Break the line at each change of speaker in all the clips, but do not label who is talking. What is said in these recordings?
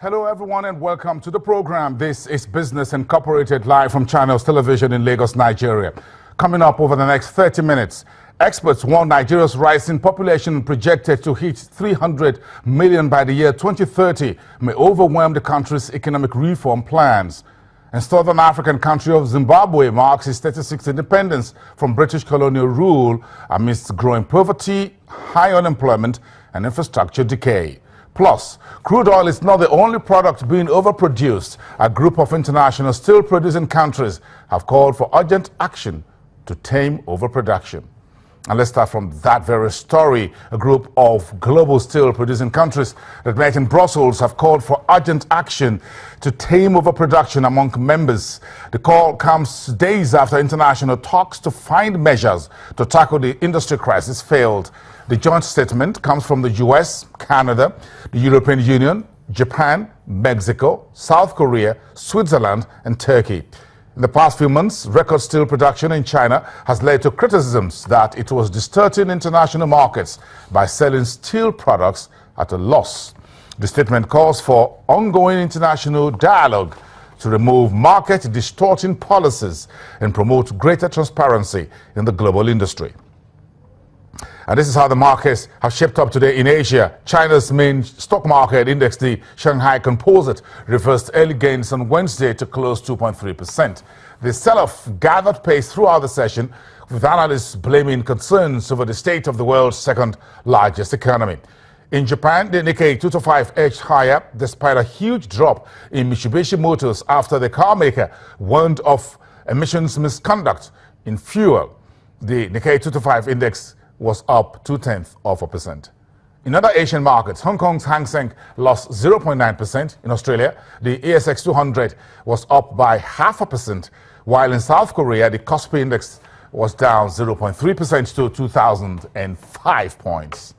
Hello everyone and welcome to the program. This is Business Incorporated live from Channels Television in Lagos, Nigeria. Coming up over the next 30 minutes, experts warn Nigeria's rising population projected to hit 300 million by the year 2030 may overwhelm the country's economic reform plans. And Southern African country of Zimbabwe marks its 36th independence from British colonial rule amidst growing poverty, high unemployment and infrastructure decay. Plus, crude oil is not the only product being overproduced. A group of international steel-producing countries have called for urgent action to tame overproduction. And let's start from that very story. A group of global steel-producing countries that met in Brussels have called for urgent action to tame overproduction among members. The call comes days after international talks to find measures to tackle the industry crisis failed. The joint statement comes from the US, Canada, the European Union, Japan, Mexico, South Korea, Switzerland, and Turkey. In the past few months, record steel production in China has led to criticisms that it was distorting international markets by selling steel products at a loss. The statement calls for ongoing international dialogue to remove market distorting policies and promote greater transparency in the global industry. And this is how the markets have shaped up today in Asia. China's main stock market index, the Shanghai Composite, reversed early gains on Wednesday to close 2.3%. The sell-off gathered pace throughout the session, with analysts blaming concerns over the state of the world's second largest economy. In Japan, the Nikkei 225 edged higher despite a huge drop in Mitsubishi Motors after the car maker warned of emissions misconduct in fuel. The Nikkei 225 index was up 0.2%. In other Asian markets, Hong Kong's Hang Seng lost 0.9%. In Australia, the ASX 200 was up by 0.5%, while in South Korea, the Kospi index was down 0.3% to 2,005 points.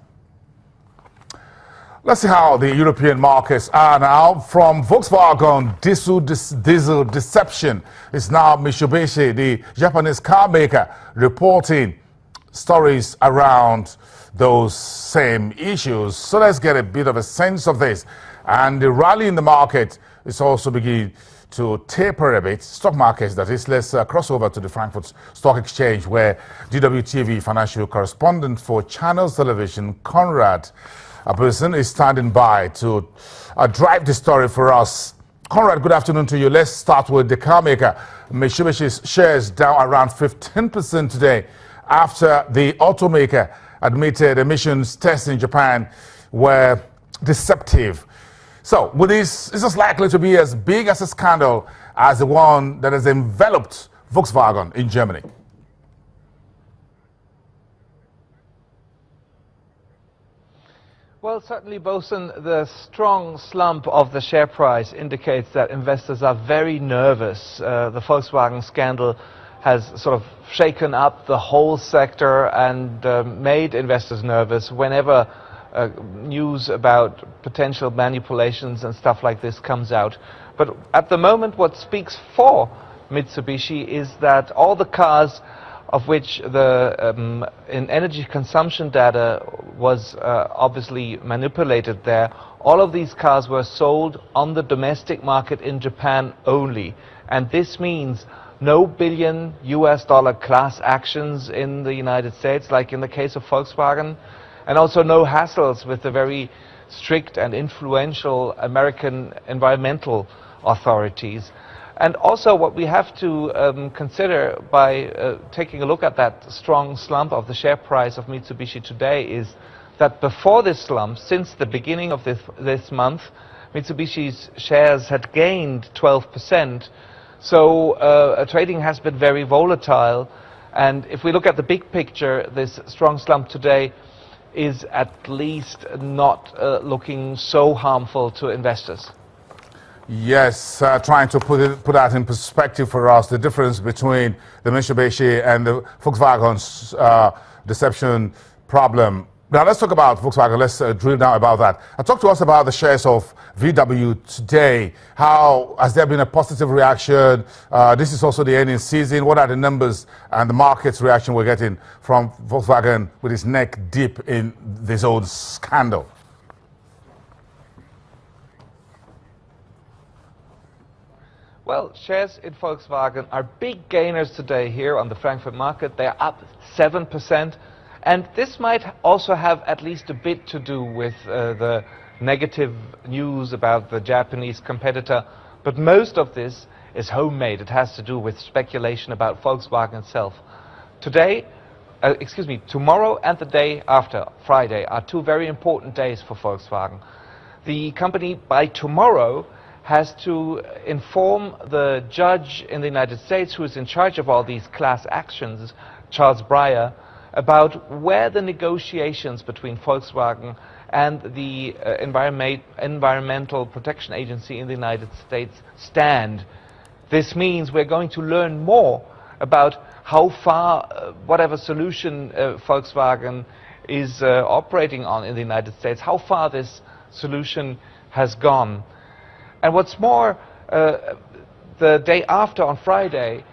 Let's see how the European markets are now. From Volkswagen diesel deception is now Mitsubishi, the Japanese car maker, reporting stories around those same issues. So let's get a bit of a sense of this. And the rally in the market is also beginning to taper a bit. Stock markets, that is. Let's cross over to the Frankfurt Stock Exchange, where DWTV financial correspondent for Channels Television, Conrad, a person, is standing by to drive the story for us. Conrad, good afternoon to you. Let's start with the car maker. Mitsubishi's shares down around 15% today, after the automaker admitted emissions tests in Japan were deceptive. So, is this likely to be as big as a scandal as the one that has enveloped Volkswagen in Germany?
Well, certainly, Bosun, the strong slump of the share price indicates that investors are very nervous. The Volkswagen scandal has sort of shaken up the whole sector and made investors nervous whenever news about potential manipulations and stuff like this comes out. But at the moment, what speaks for Mitsubishi is that all the cars of which the in energy consumption data was obviously manipulated there, all of these cars were sold on the domestic market in Japan only. And this means no billion US dollar class actions in the United States, like in the case of Volkswagen, and also no hassles with the very strict and influential American environmental authorities. And also what we have to consider by taking a look at that strong slump of the share price of Mitsubishi today is that before this slump, since the beginning of this month, Mitsubishi's shares had gained 12%. So trading has been very volatile, and if we look at the big picture, this strong slump today is at least not looking so harmful to investors.
Yes, trying to put that in perspective for us, the difference between the Mitsubishi and the Volkswagen's deception problem. Now let's talk about Volkswagen. Let's drill down about that. Talk to us about the shares of VW today. How has there been a positive reaction? This is also the earnings season. What are the numbers and the market's reaction we're getting from Volkswagen with its neck deep in this old scandal?
Well, shares in Volkswagen are big gainers today here on the Frankfurt market. They are up 7%. And this might also have at least a bit to do with the negative news about the Japanese competitor. But most of this is homemade. It has to do with speculation about Volkswagen itself. Tomorrow and the day after, Friday, are two very important days for Volkswagen. The company, by tomorrow, has to inform the judge in the United States who is in charge of all these class actions, Charles Breyer, about where the negotiations between Volkswagen and the Environmental Protection Agency in the United States stand. This means we're going to learn more about how far whatever solution Volkswagen is operating on in the United States, how far this solution has gone. And what's more, the day after, on Friday,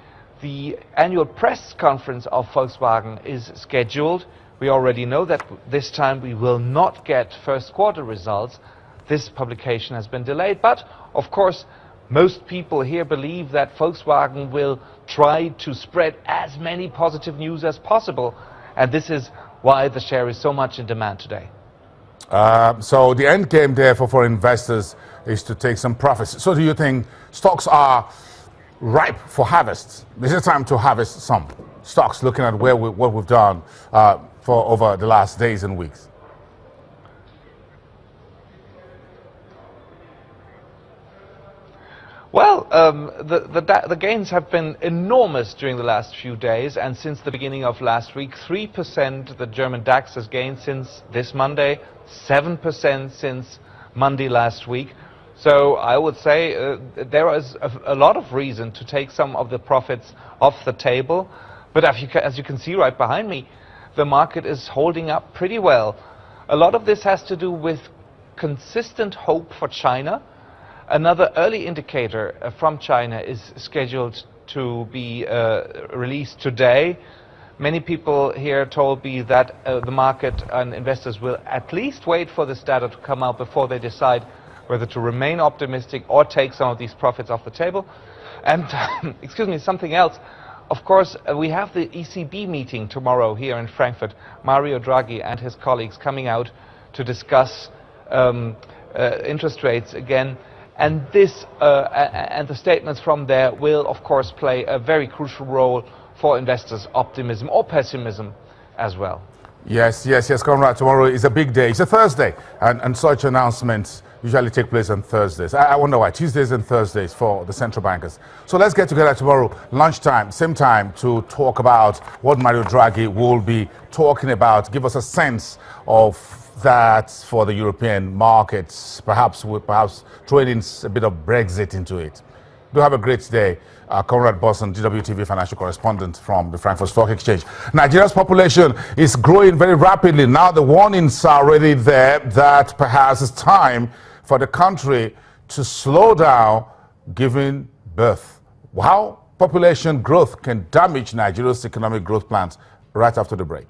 the annual press conference of Volkswagen is scheduled. We already know that this time we will not get first quarter results. This publication has been delayed, but of course most people here believe that Volkswagen will try to spread as many positive news as possible, and this is why the share is so much in demand today.
So the end game therefore for investors is to take some profits. So do you think stocks are ripe for harvest? Is it time to harvest some stocks, looking at what we've done for over the last days and weeks?
Well, the gains have been enormous during the last few days, and since the beginning of last week, 3% the German DAX has gained since this Monday, 7% since Monday last week. So I would say there is a lot of reason to take some of the profits off the table. But as you can see right behind me, the market is holding up pretty well. A lot of this has to do with consistent hope for China. Another early indicator from China is scheduled to be released today. Many people here told me that the market and investors will at least wait for this data to come out before they decide whether to remain optimistic or take some of these profits off the table. And excuse me, something else. Of course, we have the ECB meeting tomorrow here in Frankfurt. Mario Draghi and his colleagues coming out to discuss interest rates again. And this and the statements from there will, of course, play a very crucial role for investors' optimism or pessimism as well.
Yes, Conrad. Tomorrow is a big day. It's a Thursday, and such announcements usually take place on Thursdays. I wonder why. Tuesdays and Thursdays for the central bankers. So let's get together tomorrow, lunchtime, same time, to talk about what Mario Draghi will be talking about. Give us a sense of that for the European markets, perhaps throwing in a bit of Brexit into it. Do have a great day. Conrad Bosson, DWTV financial correspondent from the Frankfurt Stock Exchange. Nigeria's population is growing very rapidly. Now the warnings are already there that perhaps it's time for the country to slow down giving birth. How population growth can damage Nigeria's economic growth plans right after the break.